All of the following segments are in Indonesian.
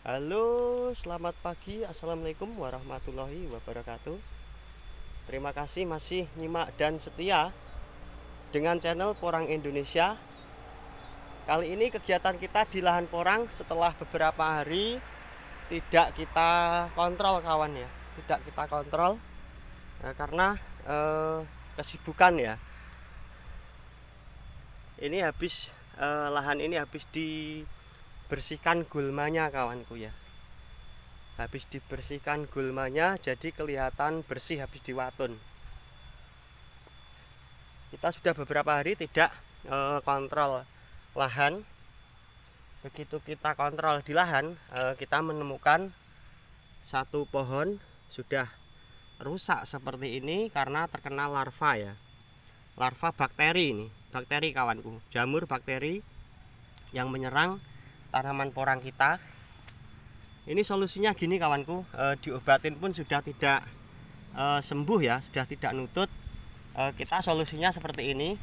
Halo, selamat pagi. Assalamualaikum warahmatullahi wabarakatuh. Terima kasih masih nyimak dan setia dengan channel Porang Indonesia. Kali ini kegiatan kita di lahan porang setelah beberapa hari tidak kita kontrol kawan ya. Tidak kita kontrol karena kesibukan ya. Ini habis lahan ini habis dibersihkan gulmanya kawanku ya. Habis dibersihkan gulmanya jadi kelihatan bersih habis diwatun. Kita sudah beberapa hari tidak kontrol lahan. Begitu kita kontrol di lahan, kita menemukan satu pohon sudah rusak seperti ini karena terkena larva ya. Larva bakteri ini, bakteri kawanku, jamur bakteri yang menyerang tanaman porang kita. Ini solusinya gini kawanku, diobatin pun sudah tidak sembuh ya, sudah tidak nutut. Kita solusinya seperti ini.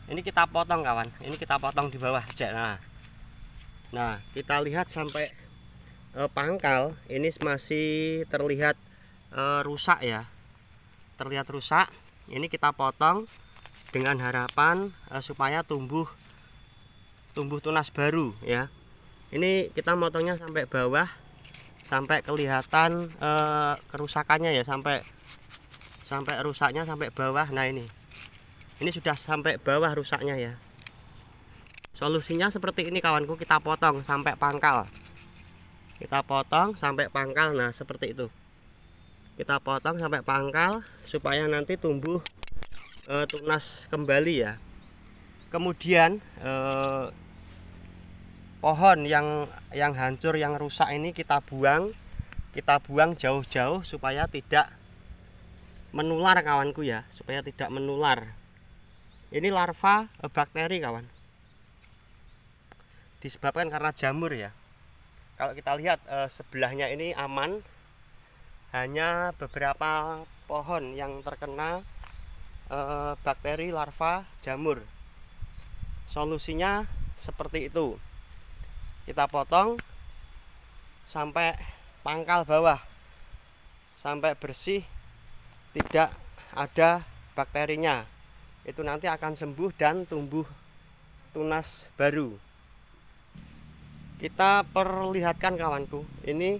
Ini kita potong kawan, ini kita potong di bawah aja. Nah kita lihat sampai pangkal ini masih terlihat rusak ya, terlihat rusak. Ini kita potong dengan harapan supaya tumbuh tunas baru ya. Ini kita motongnya sampai bawah, sampai kelihatan kerusakannya ya, sampai rusaknya sampai bawah. Nah ini sudah sampai bawah rusaknya ya. Solusinya seperti ini kawanku, kita potong sampai pangkal. Kita potong sampai pangkal, nah seperti itu. Kita potong sampai pangkal supaya nanti tumbuh tunas kembali ya. Kemudian pohon yang hancur, yang rusak ini kita buang jauh-jauh supaya tidak menular kawanku ya, supaya tidak menular. Ini larva bakteri kawan, disebabkan karena jamur ya. Kalau kita lihat sebelahnya ini aman, hanya beberapa pohon yang terkena bakteri larva jamur. Solusinya seperti itu, kita potong sampai pangkal bawah, sampai bersih, tidak ada bakterinya. Itu nanti akan sembuh dan tumbuh tunas baru. Kita perlihatkan kawanku, ini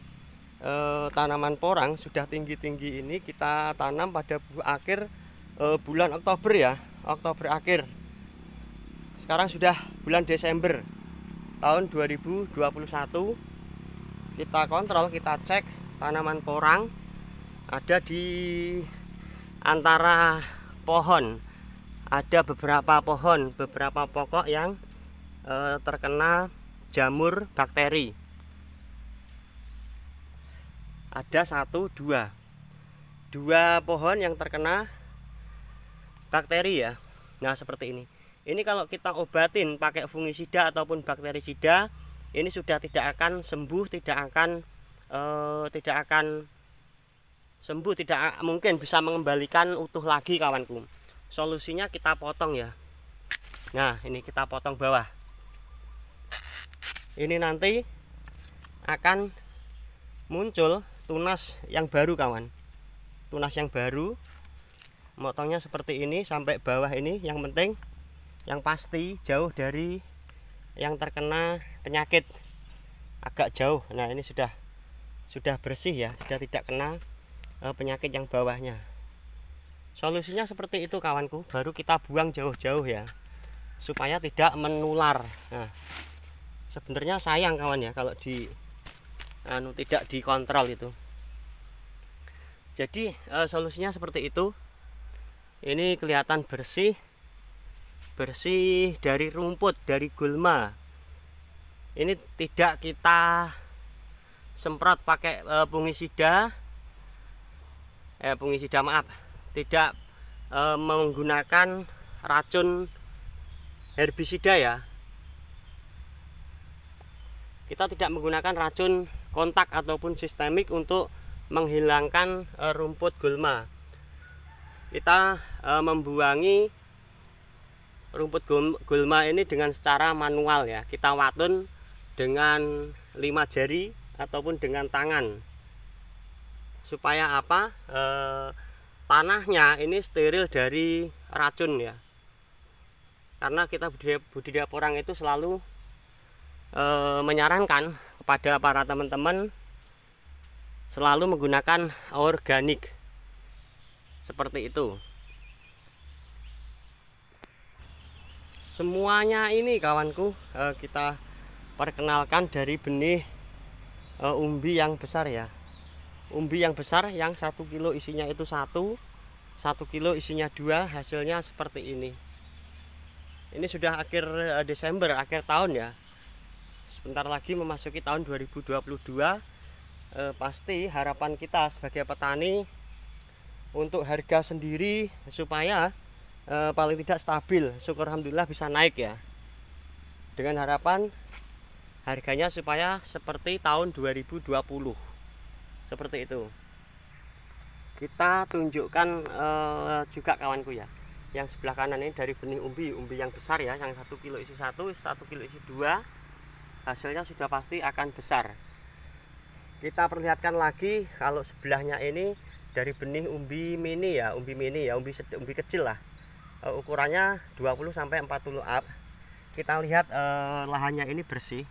tanaman porang sudah tinggi-tinggi ini kita tanam pada akhir bulan Oktober ya, Oktober akhir. Sekarang sudah bulan Desember tahun 2021. Kita kontrol, kita cek tanaman porang ada di antara pohon. Ada beberapa pohon, beberapa pokok yang terkena jamur bakteri. Ada dua pohon yang terkena bakteri ya. Nah seperti ini. Ini kalau kita obatin pakai fungisida ataupun bakterisida, ini sudah tidak akan sembuh, tidak akan sembuh, tidak mungkin bisa mengembalikan utuh lagi kawanku. Solusinya kita potong ya. Nah ini kita potong bawah. Ini nanti akan muncul tunas yang baru kawan, tunas yang baru. Motongnya seperti ini sampai bawah ini. Yang penting, yang pasti jauh dari yang terkena penyakit, agak jauh. Nah ini sudah bersih ya, sudah tidak kena penyakit yang bawahnya. Solusinya seperti itu kawanku, baru kita buang jauh-jauh ya, supaya tidak menular. Nah sebenarnya sayang kawan ya kalau tidak dikontrol itu. Jadi solusinya seperti itu. Ini kelihatan bersih dari rumput, dari gulma. Ini tidak kita semprot pakai tidak menggunakan racun herbisida ya. Kita tidak menggunakan racun kontak ataupun sistemik untuk menghilangkan rumput gulma. Kita membuangi rumput gulma ini dengan secara manual ya. Kita watun dengan 5 jari ataupun dengan tangan. Supaya apa? Tanahnya ini steril dari racun ya. Karena kita budidaya porang itu selalu menyarankan kepada para teman-teman selalu menggunakan organik seperti itu. Semuanya ini kawanku kita perkenalkan dari benih umbi yang besar ya. Umbi yang besar yang 1 kilo isinya itu 1 kilo isinya 2, hasilnya seperti ini. Ini sudah akhir Desember, akhir tahun ya. Sebentar lagi memasuki tahun 2022. Pasti harapan kita sebagai petani untuk harga sendiri supaya paling tidak stabil. Syukur alhamdulillah bisa naik ya. Dengan harapan harganya supaya seperti tahun 2020. Seperti itu. Kita tunjukkan juga kawanku ya. Yang sebelah kanan ini dari benih umbi yang besar ya, yang 1 kilo isi 1 kilo isi 2, hasilnya sudah pasti akan besar. Kita perlihatkan lagi kalau sebelahnya ini dari benih umbi mini ya, umbi kecil lah. Ukurannya 20 sampai 40 up. Kita lihat lahannya ini bersih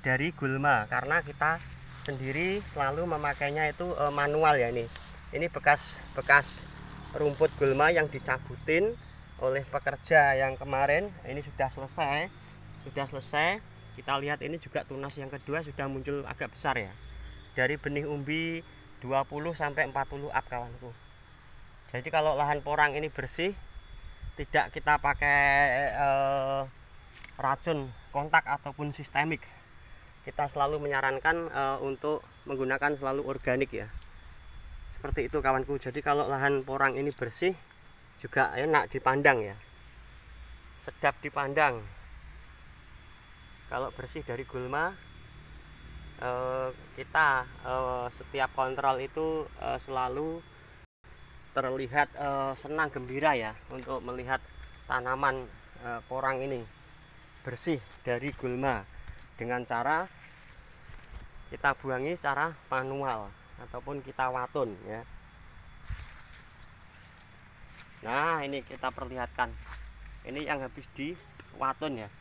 dari gulma, karena kita sendiri selalu memakainya itu manual ya. Ini bekas rumput gulma yang dicabutin oleh pekerja yang kemarin. Ini sudah selesai. Kita lihat ini juga tunas yang kedua sudah muncul agak besar ya. Dari benih umbi 20 sampai 40 up kawanku. Jadi kalau lahan porang ini bersih, tidak kita pakai racun kontak ataupun sistemik. Kita selalu menyarankan untuk menggunakan selalu organik ya. Seperti itu kawanku. Jadi kalau lahan porang ini bersih juga enak dipandang ya, sedap dipandang. Kalau bersih dari gulma, kita setiap kontrol itu selalu terlihat senang gembira ya, untuk melihat tanaman porang ini bersih dari gulma dengan cara kita buangi secara manual ataupun kita waton ya. Nah, ini kita perlihatkan. Ini yang habis di waton ya.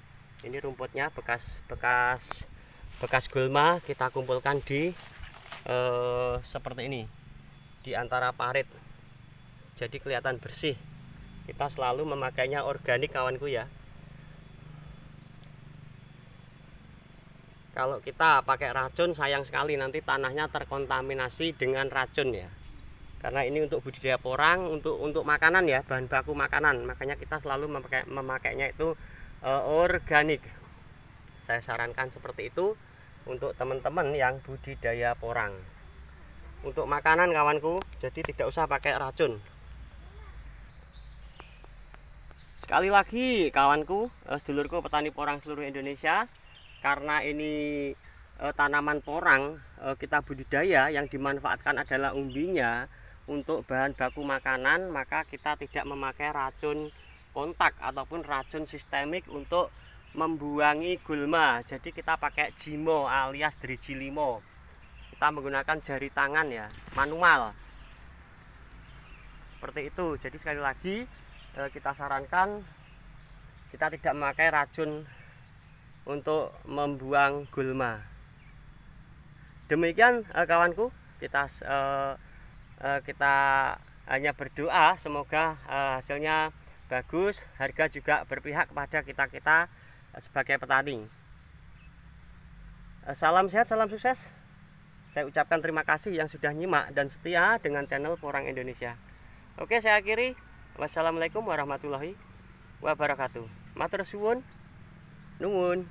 Ini rumputnya bekas gulma kita kumpulkan di seperti ini, di antara parit. Jadi kelihatan bersih. Kita selalu memakainya organik kawanku ya. Kalau kita pakai racun sayang sekali, nanti tanahnya terkontaminasi dengan racun ya. Karena ini untuk budidaya porang, untuk makanan ya, bahan baku makanan. Makanya kita selalu memakainya itu organik. Saya sarankan seperti itu untuk teman-teman yang budidaya porang. Untuk makanan kawanku, jadi tidak usah pakai racun. Sekali lagi kawanku, sedulurku petani porang seluruh Indonesia, karena ini tanaman porang kita budidaya yang dimanfaatkan adalah umbinya untuk bahan baku makanan, maka kita tidak memakai racun kontak ataupun racun sistemik untuk membuangi gulma. Jadi kita pakai jimo alias driji limo. Kita menggunakan jari tangan ya, manual. Seperti itu. Jadi sekali lagi kita sarankan kita tidak memakai racun untuk membuang gulma. Demikian kawanku, kita hanya berdoa semoga hasilnya bagus, harga juga berpihak kepada kita sebagai petani. Salam sehat, salam sukses. Saya ucapkan terima kasih yang sudah nyimak dan setia dengan channel Porang Indonesia. Oke, saya akhiri. Wassalamualaikum warahmatullahi wabarakatuh. Matur suwun. Nuwun.